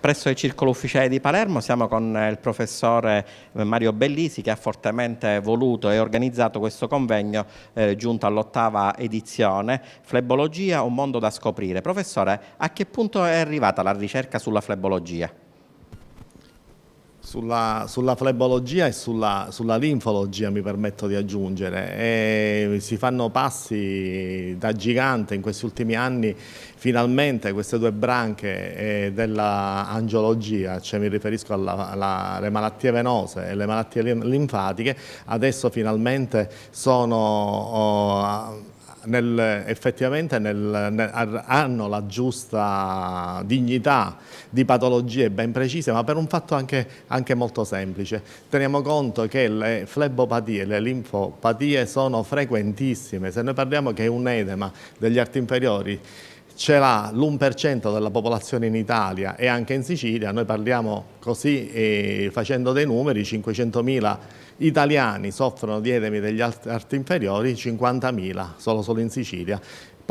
Presso il Circolo Ufficiale di Palermo siamo con il professore Mario Bellisi, che ha fortemente voluto e organizzato questo convegno giunto all'8ª edizione, Flebologia, un mondo da scoprire. Professore, a che punto è arrivata la ricerca sulla flebologia? Sulla flebologia e sulla linfologia mi permetto di aggiungere. Si fanno passi da gigante in questi ultimi anni. Finalmente queste due branche della angiologia, cioè mi riferisco alle malattie venose e le malattie linfatiche, adesso finalmente sono effettivamente hanno la giusta dignità di patologie ben precise, ma per un fatto anche molto semplice. Teniamo conto che le flebopatie, le linfopatie sono frequentissime. Se noi parliamo che un edema degli arti inferiori ce l'ha l'1% della popolazione in Italia e anche in Sicilia, noi parliamo così, facendo dei numeri, 500.000 italiani soffrono di edemi degli arti inferiori, 50.000 solo in Sicilia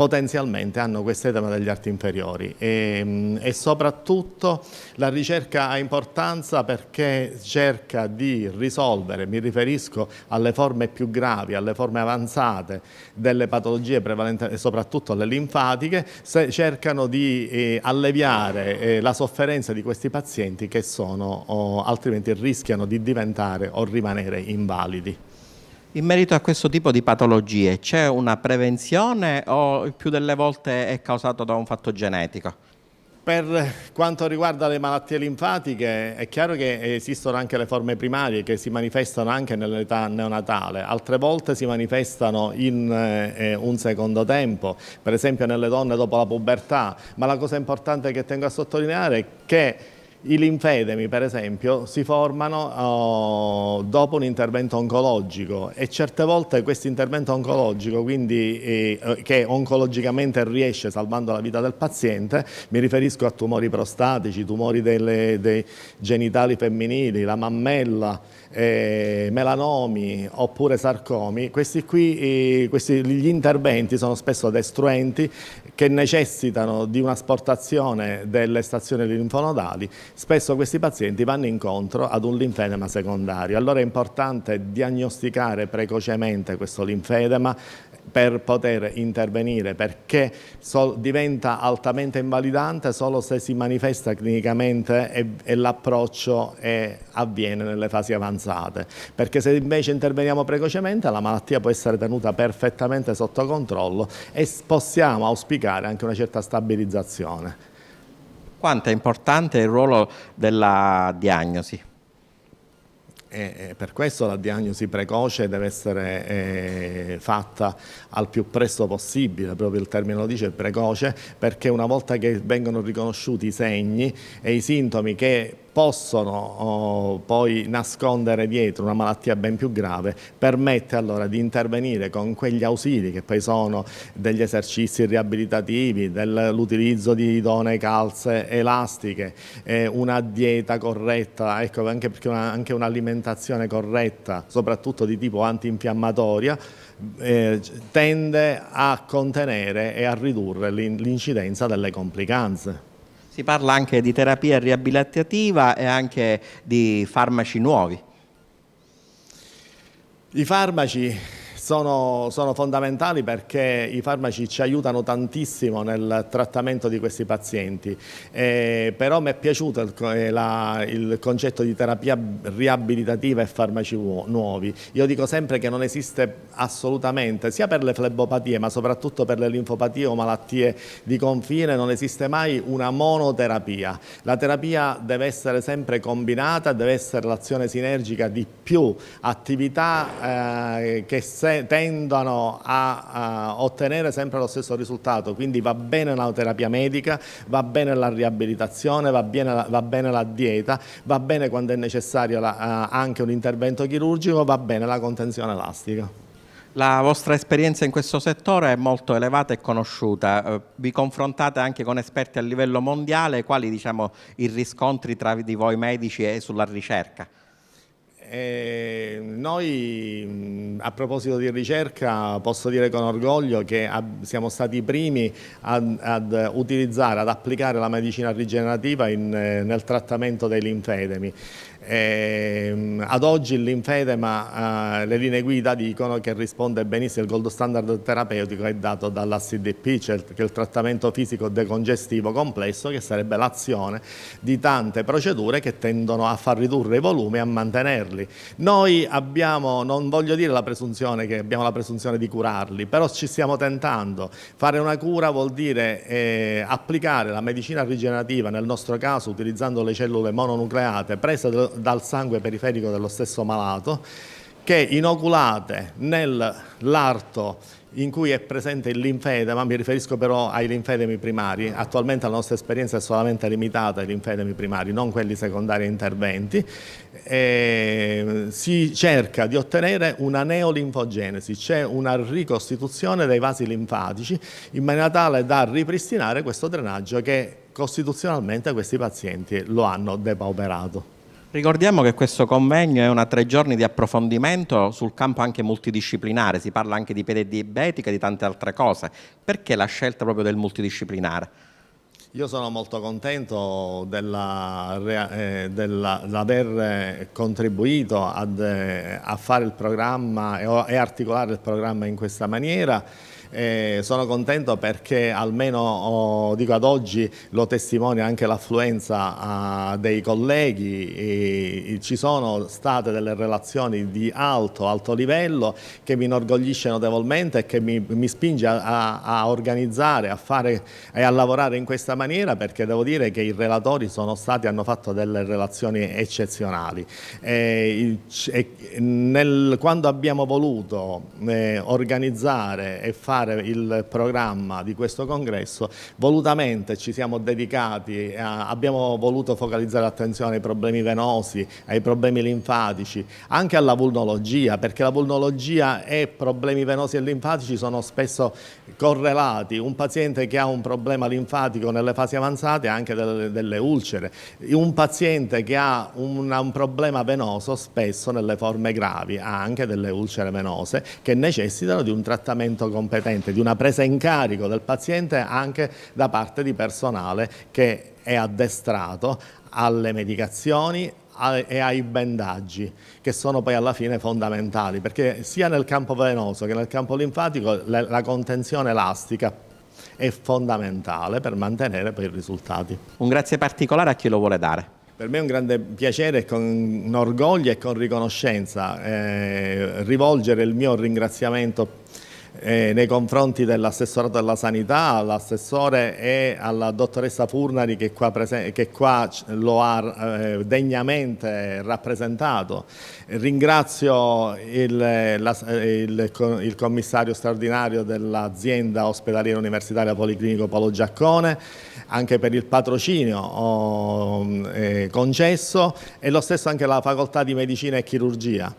potenzialmente hanno quest'edema degli arti inferiori e soprattutto la ricerca ha importanza perché cerca di risolvere, mi riferisco alle forme più gravi, alle forme avanzate delle patologie prevalenti e soprattutto alle linfatiche, cercano di alleviare la sofferenza di questi pazienti che altrimenti rischiano di diventare o rimanere invalidi. In merito a questo tipo di patologie c'è una prevenzione o il più delle volte è causato da un fatto genetico? Per quanto riguarda le malattie linfatiche è chiaro che esistono anche le forme primarie che si manifestano anche nell'età neonatale, altre volte si manifestano in un secondo tempo, per esempio nelle donne dopo la pubertà, ma la cosa importante che tengo a sottolineare è che i linfedemi, per esempio, si formano dopo un intervento oncologico e certe volte questo intervento oncologico, quindi che oncologicamente riesce salvando la vita del paziente, mi riferisco a tumori prostatici, tumori dei genitali femminili, la mammella, melanomi oppure sarcomi, gli interventi sono spesso destruenti che necessitano di un'asportazione delle stazioni linfonodali. Spesso questi pazienti vanno incontro ad un linfedema secondario, allora è importante diagnosticare precocemente questo linfedema per poter intervenire, perché diventa altamente invalidante solo se si manifesta clinicamente e l'approccio avviene nelle fasi avanzate, perché se invece interveniamo precocemente la malattia può essere tenuta perfettamente sotto controllo e possiamo auspicare anche una certa stabilizzazione. Quanto è importante il ruolo della diagnosi? Per questo la diagnosi precoce deve essere fatta al più presto possibile, proprio il termine lo dice, precoce, perché una volta che vengono riconosciuti i segni e i sintomi che possono poi nascondere dietro una malattia ben più grave, permette allora di intervenire con quegli ausili che poi sono degli esercizi riabilitativi, l'utilizzo di idonee calze elastiche, una dieta corretta, ecco, anche perché anche un'alimentazione corretta, soprattutto di tipo antinfiammatoria, tende a contenere e a ridurre l'incidenza delle complicanze. Si parla anche di terapia riabilitativa e anche di farmaci nuovi. I farmaci sono fondamentali perché i farmaci ci aiutano tantissimo nel trattamento di questi pazienti, però mi è piaciuto il concetto di terapia riabilitativa e farmaci nuovi. Io dico sempre che non esiste assolutamente, sia per le flebopatie ma soprattutto per le linfopatie o malattie di confine, non esiste mai una monoterapia. La terapia deve essere sempre combinata, deve essere l'azione sinergica di più attività che tendono a ottenere sempre lo stesso risultato, quindi va bene la terapia medica, va bene la riabilitazione, va bene la dieta, va bene quando è necessario anche un intervento chirurgico, va bene la contenzione elastica. La vostra esperienza in questo settore è molto elevata e conosciuta, vi confrontate anche con esperti a livello mondiale, quali i riscontri tra di voi medici e sulla ricerca? noi a proposito di ricerca posso dire con orgoglio che siamo stati i primi ad utilizzare, ad applicare la medicina rigenerativa nel trattamento dei linfedemi. Ad oggi il linfedema, le linee guida dicono che risponde benissimo, il gold standard terapeutico è dato dall'ACDP, cioè che è il trattamento fisico decongestivo complesso, che sarebbe l'azione di tante procedure che tendono a far ridurre i volumi e a mantenerli. Noi abbiamo, non voglio dire la presunzione che abbiamo la presunzione di curarli, però ci stiamo tentando. Fare una cura vuol dire applicare la medicina rigenerativa, nel nostro caso utilizzando le cellule mononucleate prese dal sangue periferico dello stesso malato, che inoculate nell'arto in cui è presente il linfedema, mi riferisco però ai linfedemi primari, attualmente la nostra esperienza è solamente limitata ai linfedemi primari, non quelli secondari a interventi, si cerca di ottenere una neolinfogenesi, cioè una ricostituzione dei vasi linfatici in maniera tale da ripristinare questo drenaggio che costituzionalmente questi pazienti lo hanno depauperato. Ricordiamo che questo convegno è una 3 giorni di approfondimento sul campo anche multidisciplinare, si parla anche di pediatrica e di tante altre cose. Perché la scelta proprio del multidisciplinare? Io sono molto contento dell'aver contribuito a fare il programma e articolare il programma in questa maniera. Sono contento perché almeno dico ad oggi lo testimonia anche l'affluenza dei colleghi, ci sono state delle relazioni di alto livello che mi inorgoglisce notevolmente e che mi spinge a organizzare, a fare e a lavorare in questa maniera, perché devo dire che i relatori hanno fatto delle relazioni eccezionali. Quando abbiamo voluto organizzare e fare il programma di questo congresso, volutamente ci siamo dedicati, abbiamo voluto focalizzare l'attenzione ai problemi venosi, ai problemi linfatici, anche alla vulnologia, perché la vulnologia e problemi venosi e linfatici sono spesso correlati. Un paziente che ha un problema linfatico nelle fasi avanzate ha anche delle ulcere, un paziente che ha un problema venoso spesso nelle forme gravi ha anche delle ulcere venose che necessitano di un trattamento competente, di una presa in carico del paziente anche da parte di personale che è addestrato alle medicazioni e ai bandaggi, che sono poi alla fine fondamentali, perché sia nel campo venoso che nel campo linfatico la contenzione elastica è fondamentale per mantenere poi i risultati. Un grazie particolare a chi lo vuole dare. Per me è un grande piacere, con orgoglio e con riconoscenza rivolgere il mio ringraziamento nei confronti dell'assessorato della sanità, all'assessore e alla dottoressa Furnari che qua lo ha degnamente rappresentato. Ringrazio il commissario straordinario dell'azienda ospedaliera universitaria Policlinico Polo Giaccone anche per il patrocinio concesso, e lo stesso anche la facoltà di medicina e chirurgia.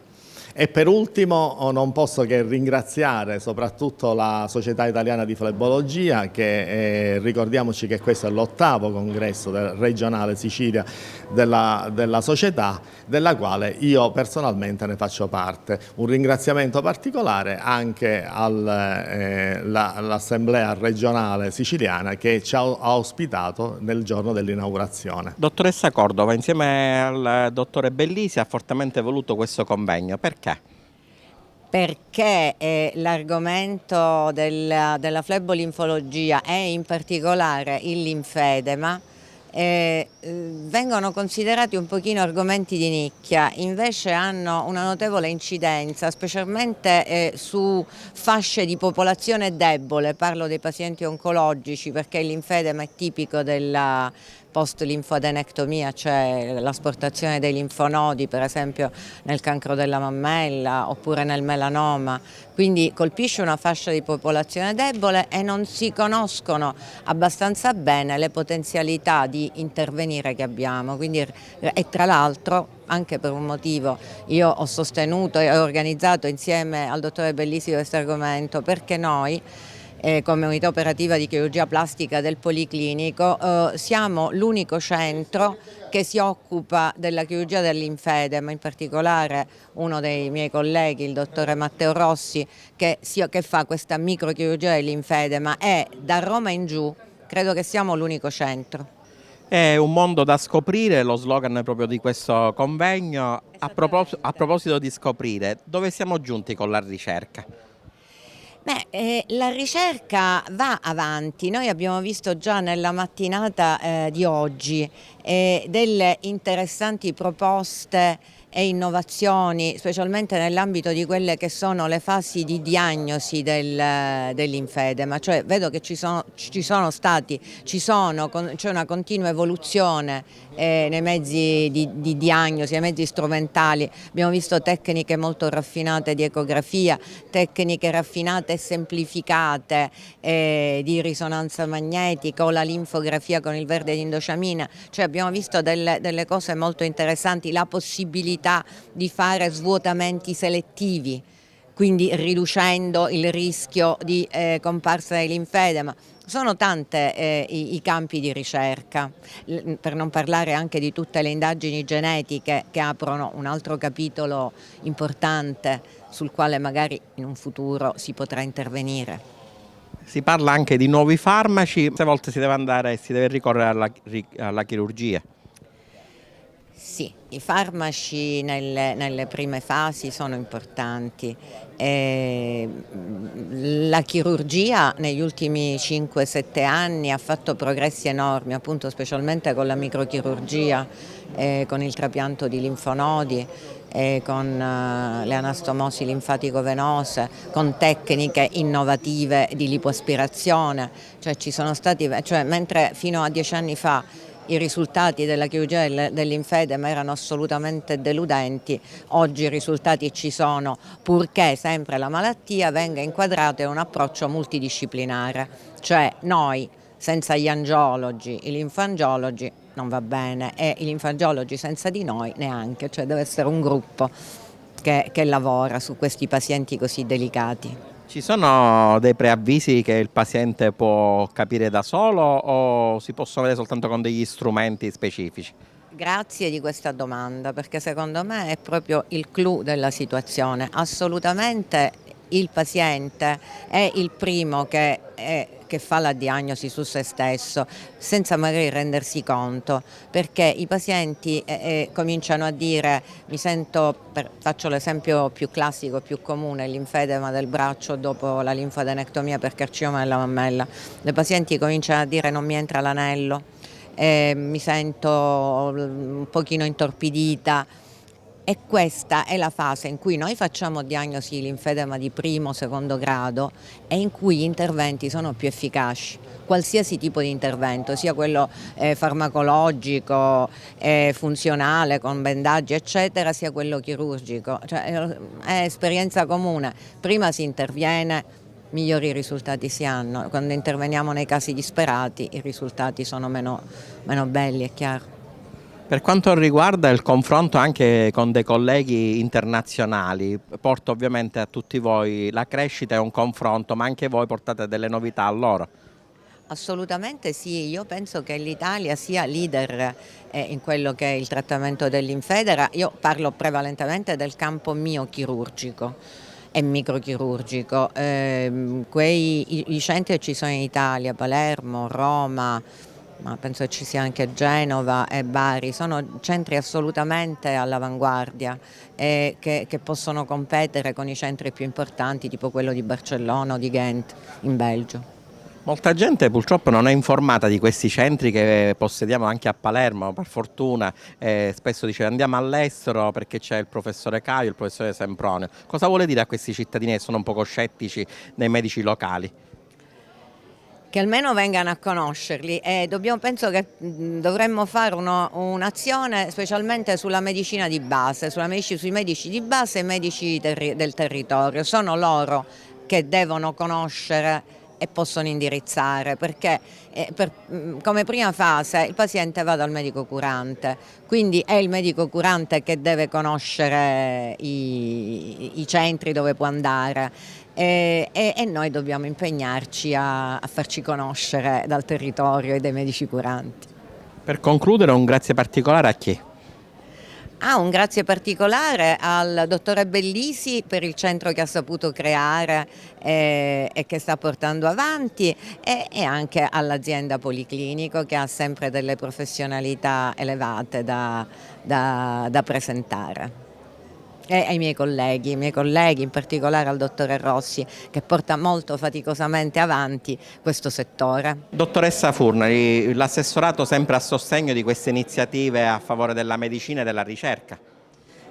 E per ultimo non posso che ringraziare soprattutto la Società Italiana di Flebologia, che ricordiamoci che questo è l'8º congresso regionale Sicilia della società, della quale io personalmente ne faccio parte. Un ringraziamento particolare anche all'Assemblea regionale siciliana che ci ha ospitato nel giorno dell'inaugurazione. Dottoressa Cordova, insieme al dottore Bellisi, ha fortemente voluto questo convegno. Perché? Perché l'argomento della flebolinfologia e in particolare il linfedema vengono considerati un pochino argomenti di nicchia, invece hanno una notevole incidenza, specialmente su fasce di popolazione debole. Parlo dei pazienti oncologici, perché il linfedema è tipico della post-linfoadenectomia, cioè l'asportazione dei linfonodi, per esempio nel cancro della mammella oppure nel melanoma. Quindi colpisce una fascia di popolazione debole e non si conoscono abbastanza bene le potenzialità di intervenire che abbiamo. Quindi, e tra l'altro, anche per un motivo, io ho sostenuto e ho organizzato insieme al dottore Bellisi questo argomento, perché noi come unità operativa di chirurgia plastica del Policlinico, siamo l'unico centro che si occupa della chirurgia dell'infedema, in particolare uno dei miei colleghi, il dottore Matteo Rossi, che fa questa microchirurgia dell'infedema, e da Roma in giù credo che siamo l'unico centro. È un mondo da scoprire, lo slogan proprio di questo convegno. A proposito di scoprire, dove siamo giunti con la ricerca? La ricerca va avanti. Noi abbiamo visto già nella mattinata di oggi delle interessanti proposte e innovazioni, specialmente nell'ambito di quelle che sono le fasi di diagnosi dell'infedema. Cioè vedo che c'è una continua evoluzione nei mezzi di diagnosi, nei mezzi strumentali. Abbiamo visto tecniche molto raffinate di ecografia, tecniche raffinate e semplificate di risonanza magnetica o la linfografia con il verde di indociamina. Cioè abbiamo visto delle cose molto interessanti, la possibilità di fare svuotamenti selettivi, quindi riducendo il rischio di comparsa dell'infedema. Sono tante i campi di ricerca, per non parlare anche di tutte le indagini genetiche che aprono un altro capitolo importante sul quale magari in un futuro si potrà intervenire. Si parla anche di nuovi farmaci, a volte si deve ricorrere alla chirurgia. Sì, i farmaci nelle prime fasi sono importanti. La chirurgia negli ultimi 5-7 anni ha fatto progressi enormi, appunto specialmente con la microchirurgia, con il trapianto di linfonodi, con le anastomosi linfatico-venose, con tecniche innovative di lipoaspirazione. Mentre fino a 10 anni fa i risultati della chirurgia dell'infedema erano assolutamente deludenti, oggi i risultati ci sono, purché sempre la malattia venga inquadrata in un approccio multidisciplinare, cioè noi senza gli angiologi, i linfangiologi non va bene, e i linfangiologi senza di noi neanche, cioè deve essere un gruppo che lavora su questi pazienti così delicati. Ci sono dei preavvisi che il paziente può capire da solo o si possono vedere soltanto con degli strumenti specifici? Grazie di questa domanda, perché secondo me è proprio il clou della situazione. Assolutamente il paziente è il primo che fa la diagnosi su se stesso, senza magari rendersi conto, perché i pazienti cominciano a dire: faccio l'esempio più classico, più comune, l'infedema del braccio dopo la linfadenectomia per carcinoma della mammella. Le pazienti cominciano a dire: non mi entra l'anello, mi sento un pochino intorpidita. E questa è la fase in cui noi facciamo diagnosi di linfedema di primo o secondo grado e in cui gli interventi sono più efficaci. Qualsiasi tipo di intervento, sia quello farmacologico, funzionale, con bendaggi eccetera, sia quello chirurgico. Cioè, è esperienza comune, prima si interviene, migliori risultati si hanno. Quando interveniamo nei casi disperati i risultati sono meno belli, è chiaro. Per quanto riguarda il confronto anche con dei colleghi internazionali, porto ovviamente a tutti voi la crescita e un confronto, ma anche voi portate delle novità a loro. Assolutamente sì, io penso che l'Italia sia leader in quello che è il trattamento dell'infedema. Io parlo prevalentemente del campo miochirurgico e microchirurgico. I centri ci sono in Italia, Palermo, Roma, ma penso che ci sia anche Genova e Bari, sono centri assolutamente all'avanguardia e che possono competere con i centri più importanti, tipo quello di Barcellona o di Ghent in Belgio. Molta gente purtroppo non è informata di questi centri che possediamo anche a Palermo, per fortuna. Spesso dice: andiamo all'estero perché c'è il professore Caio, il professore Sempronio. Cosa vuole dire a questi cittadini che sono un poco scettici nei medici locali? Che almeno vengano a conoscerli, e penso che dovremmo fare un'azione specialmente sulla medicina di base, sui medici di base e i medici del territorio. Sono loro che devono conoscere e possono indirizzare, perché come prima fase il paziente va dal medico curante, quindi è il medico curante che deve conoscere i centri dove può andare e noi dobbiamo impegnarci a farci conoscere dal territorio e dai medici curanti. Per concludere, un grazie particolare a chi? Un grazie particolare al dottore Bellisi per il centro che ha saputo creare e che sta portando avanti e anche all'azienda Policlinico che ha sempre delle professionalità elevate da presentare. E ai miei colleghi, in particolare al dottore Rossi, che porta molto faticosamente avanti questo settore. Dottoressa Furnari, l'assessorato sempre a sostegno di queste iniziative a favore della medicina e della ricerca?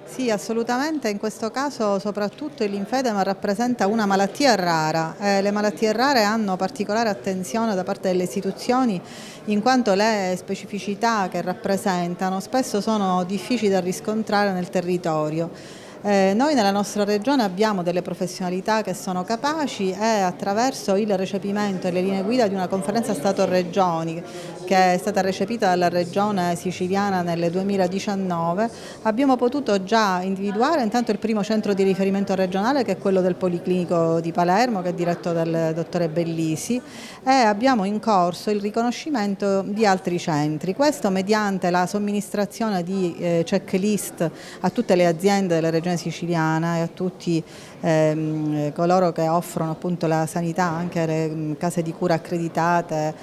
Sì, assolutamente, in questo caso soprattutto il linfedema rappresenta una malattia rara. Le malattie rare hanno particolare attenzione da parte delle istituzioni in quanto le specificità che rappresentano spesso sono difficili da riscontrare nel territorio. Noi nella nostra regione abbiamo delle professionalità che sono capaci e attraverso il recepimento e le linee guida di una conferenza Stato-Regioni che è stata recepita dalla regione siciliana nel 2019 abbiamo potuto già individuare intanto il primo centro di riferimento regionale che è quello del Policlinico di Palermo che è diretto dal dottore Bellisi e abbiamo in corso il riconoscimento di altri centri, questo mediante la somministrazione di checklist a tutte le aziende della regione siciliana e a tutti coloro che offrono appunto la sanità, anche le case di cura accreditate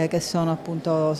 che sono appunto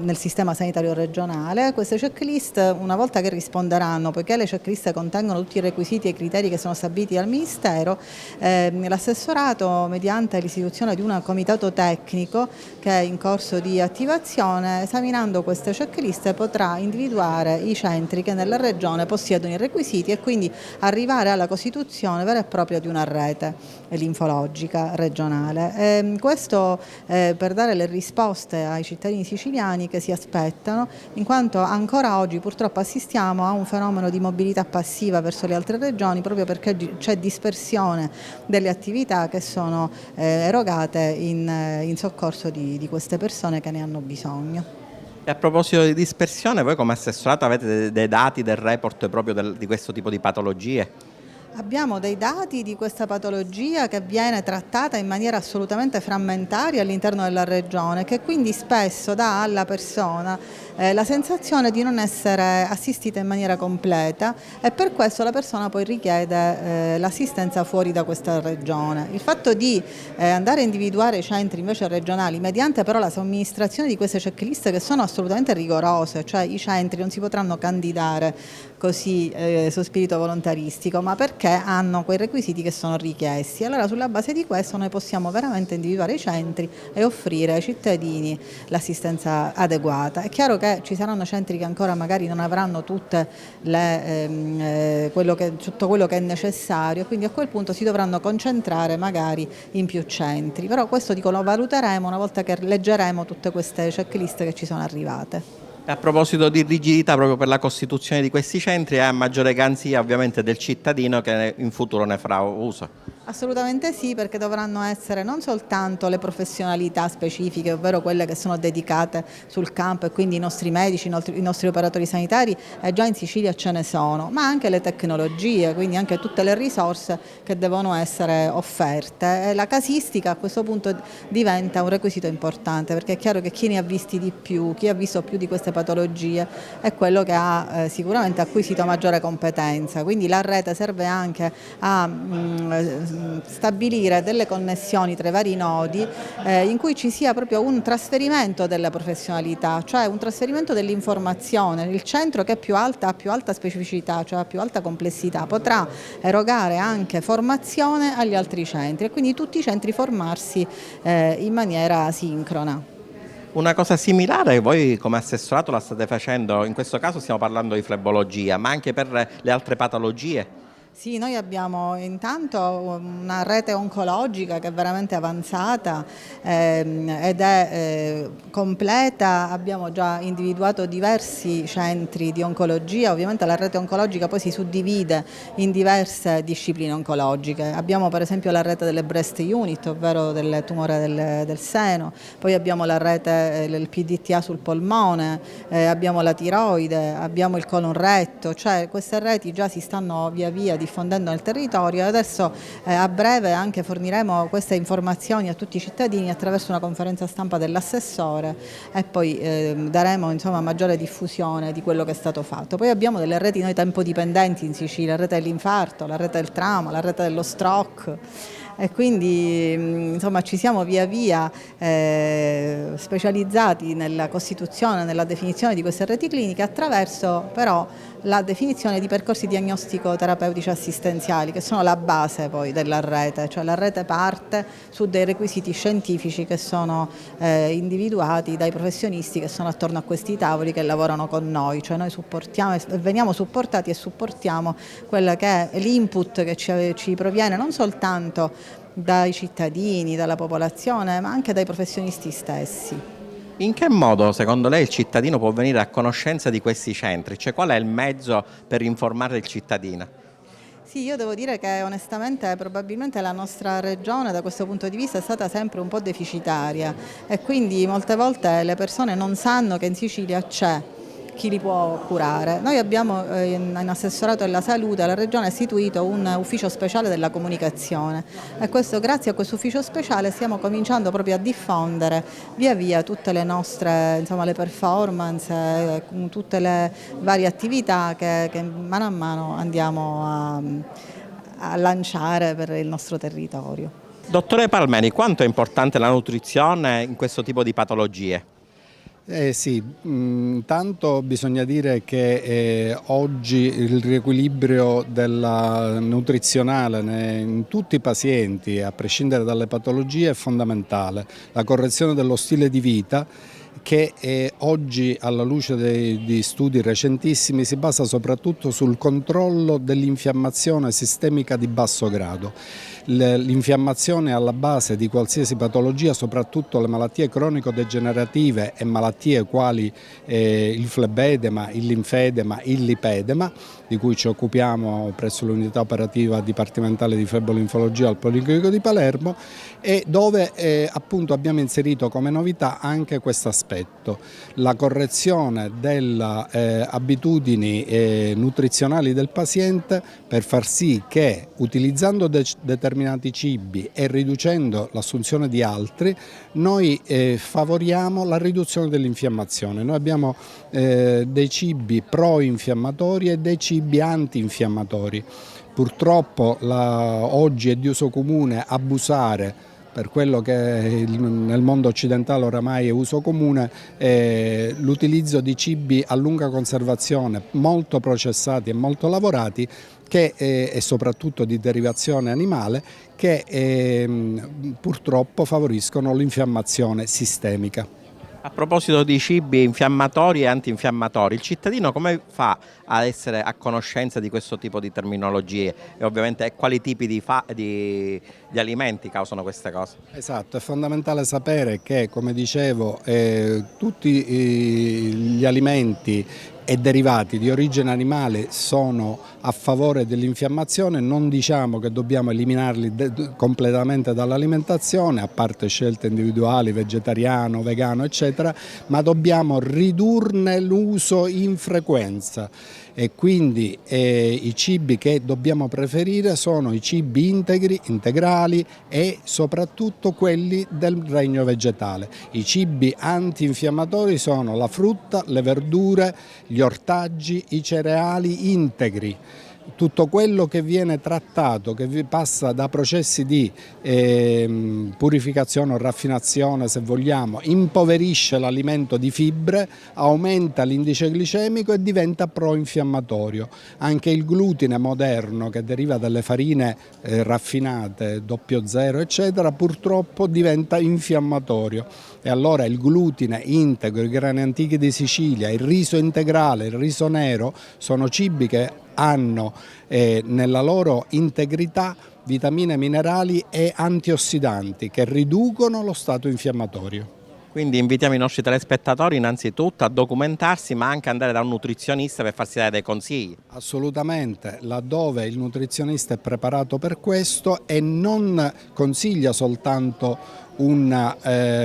nel sistema sanitario regionale. Queste checklist una volta che risponderanno, poiché le checklist contengono tutti i requisiti e i criteri che sono stabiliti dal Ministero, l'assessorato mediante l'istituzione di un comitato tecnico che è in corso di attivazione, esaminando queste checklist potrà individuare i centri che nella regione possiedono i requisiti e quindi arrivare alla costituzione vera e propria di una rete linfologica regionale. Questo per dare le risposte ai cittadini siciliani che si aspettano, in quanto ancora oggi purtroppo assistiamo a un fenomeno di mobilità passiva verso le altre regioni proprio perché c'è dispersione delle attività che sono erogate in soccorso di queste persone che ne hanno bisogno. E a proposito di dispersione, voi come assessorato avete dei dati del report proprio di questo tipo di patologie? Abbiamo dei dati di questa patologia che viene trattata in maniera assolutamente frammentaria all'interno della regione, che quindi spesso dà alla persona la sensazione di non essere assistita in maniera completa e per questo la persona poi richiede l'assistenza fuori da questa regione. Il fatto di andare a individuare i centri invece regionali mediante però la somministrazione di queste checklist che sono assolutamente rigorose, cioè i centri non si potranno candidare così su spirito volontaristico, ma perché hanno quei requisiti che sono richiesti. Allora sulla base di questo noi possiamo veramente individuare i centri e offrire ai cittadini l'assistenza adeguata. È chiaro che ci saranno centri che ancora magari non avranno tutte tutto quello che è necessario, quindi a quel punto si dovranno concentrare magari in più centri, però questo dico lo valuteremo una volta che leggeremo tutte queste checklist che ci sono arrivate. A proposito di rigidità proprio per la costituzione di questi centri, è a maggiore garanzia ovviamente del cittadino che in futuro ne farà uso. Assolutamente sì, perché dovranno essere non soltanto le professionalità specifiche, ovvero quelle che sono dedicate sul campo e quindi i nostri medici, i nostri operatori sanitari, e già in Sicilia ce ne sono, ma anche le tecnologie, quindi anche tutte le risorse che devono essere offerte. E la casistica a questo punto diventa un requisito importante, perché è chiaro che chi ne ha visti di più, chi ha visto più di queste patologie, è quello che ha sicuramente acquisito maggiore competenza, quindi la rete serve anche a stabilire delle connessioni tra i vari nodi in cui ci sia proprio un trasferimento della professionalità, cioè un trasferimento dell'informazione. Il centro che è più alta ha più alta specificità, cioè ha più alta complessità, potrà erogare anche formazione agli altri centri e quindi tutti i centri formarsi in maniera sincrona. Una cosa similare voi come assessorato la state facendo, in questo caso stiamo parlando di flebologia, ma anche per le altre patologie? Sì, noi abbiamo intanto una rete oncologica che è veramente avanzata ed è completa. Abbiamo già individuato diversi centri di oncologia. Ovviamente la rete oncologica poi si suddivide in diverse discipline oncologiche. Abbiamo per esempio la rete delle breast unit, ovvero del tumore del seno, poi abbiamo la rete del PDTA sul polmone, abbiamo la tiroide, abbiamo il colon retto, cioè queste reti già si stanno via via diffondendo nel territorio e adesso a breve anche forniremo queste informazioni a tutti i cittadini attraverso una conferenza stampa dell'assessore e poi daremo maggiore diffusione di quello che è stato fatto. Poi abbiamo delle reti noi tempodipendenti in Sicilia, la rete dell'infarto, la rete del trauma, la rete dello stroke. E quindi ci siamo via via specializzati nella costituzione, nella definizione di queste reti cliniche attraverso però la definizione di percorsi diagnostico-terapeutici assistenziali che sono la base poi della rete, cioè la rete parte su dei requisiti scientifici che sono individuati dai professionisti che sono attorno a questi tavoli che lavorano con noi, cioè noi supportiamo, veniamo supportati e supportiamo quello che è l'input che ci proviene non soltanto dai cittadini, dalla popolazione, ma anche dai professionisti stessi. In che modo, secondo lei, il cittadino può venire a conoscenza di questi centri? Cioè, qual è il mezzo per informare il cittadino? Sì, io devo dire che onestamente probabilmente la nostra regione da questo punto di vista è stata sempre un po' deficitaria e quindi molte volte le persone non sanno che in Sicilia c'è chi li può curare. Noi abbiamo in assessorato della salute, la regione ha istituito un ufficio speciale della comunicazione e grazie a questo ufficio speciale stiamo cominciando proprio a diffondere via via tutte le nostre le performance, tutte le varie attività che mano a mano andiamo a lanciare per il nostro territorio. Dottore Palmeni, quanto è importante la nutrizione in questo tipo di patologie? Sì, intanto bisogna dire che oggi il riequilibrio nutrizionale in tutti i pazienti, a prescindere dalle patologie, è fondamentale. La correzione dello stile di vita che oggi alla luce di studi recentissimi si basa soprattutto sul controllo dell'infiammazione sistemica di basso grado. L'infiammazione è alla base di qualsiasi patologia, soprattutto le malattie cronico-degenerative e malattie quali il flebedema, il linfedema, il lipedema, di cui ci occupiamo presso l'unità operativa dipartimentale di flebolinfologia al Policlinico di Palermo e dove appunto abbiamo inserito come novità anche questo aspetto, la correzione delle abitudini nutrizionali del paziente per far sì che utilizzando determinati cibi e riducendo l'assunzione di altri noi favoriamo la riduzione dell'infiammazione. Noi abbiamo dei cibi pro-infiammatori e dei cibi anti-infiammatori. Purtroppo oggi è di uso comune abusare, per quello che nel mondo occidentale oramai è uso comune, l'utilizzo di cibi a lunga conservazione, molto processati e molto lavorati, e soprattutto di derivazione animale, che purtroppo favoriscono l'infiammazione sistemica. A proposito di cibi infiammatori e antinfiammatori, il cittadino come fa a essere a conoscenza di questo tipo di terminologie e ovviamente quali tipi di alimenti causano queste cose? Esatto, è fondamentale sapere che, come dicevo, tutti gli alimenti e derivati di origine animale sono a favore dell'infiammazione. Non diciamo che dobbiamo eliminarli completamente dall'alimentazione, a parte scelte individuali, vegetariano, vegano eccetera, ma dobbiamo ridurne l'uso in frequenza e quindi i cibi che dobbiamo preferire sono i cibi integri, integrali e soprattutto quelli del regno vegetale. I cibi antinfiammatori sono la frutta, le verdure, gli ortaggi, i cereali integri. Tutto quello che viene trattato, che passa da processi di purificazione o raffinazione, se vogliamo, impoverisce l'alimento di fibre, aumenta l'indice glicemico e diventa pro-infiammatorio. Anche il glutine moderno, che deriva dalle farine raffinate, 00 eccetera, purtroppo diventa infiammatorio. E allora il glutine integro, i grani antichi di Sicilia, il riso integrale, il riso nero sono cibi che hanno nella loro integrità vitamine, minerali e antiossidanti che riducono lo stato infiammatorio. Quindi invitiamo i nostri telespettatori innanzitutto a documentarsi, ma anche andare da un nutrizionista per farsi dare dei consigli. Assolutamente, laddove il nutrizionista è preparato per questo e non consiglia soltanto un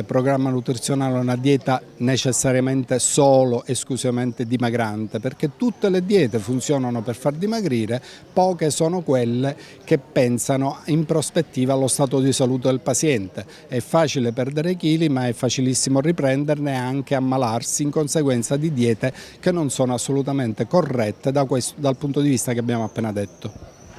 programma nutrizionale, una dieta necessariamente solo, esclusivamente dimagrante, perché tutte le diete funzionano per far dimagrire, poche sono quelle che pensano in prospettiva allo stato di salute del paziente. È facile perdere chili, ma è facilissimo riprenderne e anche ammalarsi in conseguenza di diete che non sono assolutamente corrette dal punto di vista che abbiamo appena detto.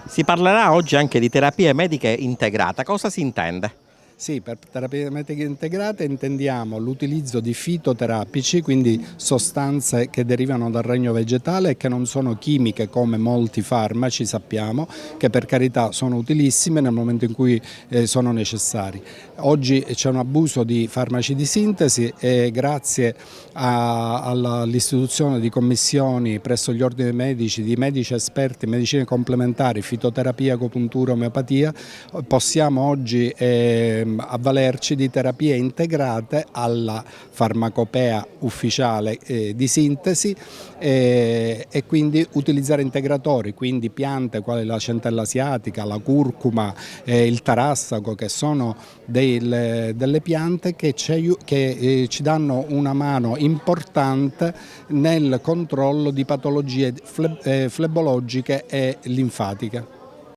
Si parlerà oggi anche di terapie mediche integrate. Cosa si intende? Sì, per terapie mediche integrate intendiamo l'utilizzo di fitoterapici, quindi sostanze che derivano dal regno vegetale e che non sono chimiche come molti farmaci sappiamo, che per carità sono utilissime nel momento in cui sono necessari. Oggi c'è un abuso di farmaci di sintesi e grazie all'istituzione di commissioni presso gli ordini medici, di medici esperti in medicine complementari, fitoterapia, agopuntura, omeopatia, possiamo oggi avvalerci di terapie integrate alla farmacopea ufficiale di sintesi e quindi utilizzare integratori, quindi piante quali la centella asiatica, la curcuma, il tarassaco, che sono delle piante che ci danno una mano importante nel controllo di patologie flebologiche e linfatiche.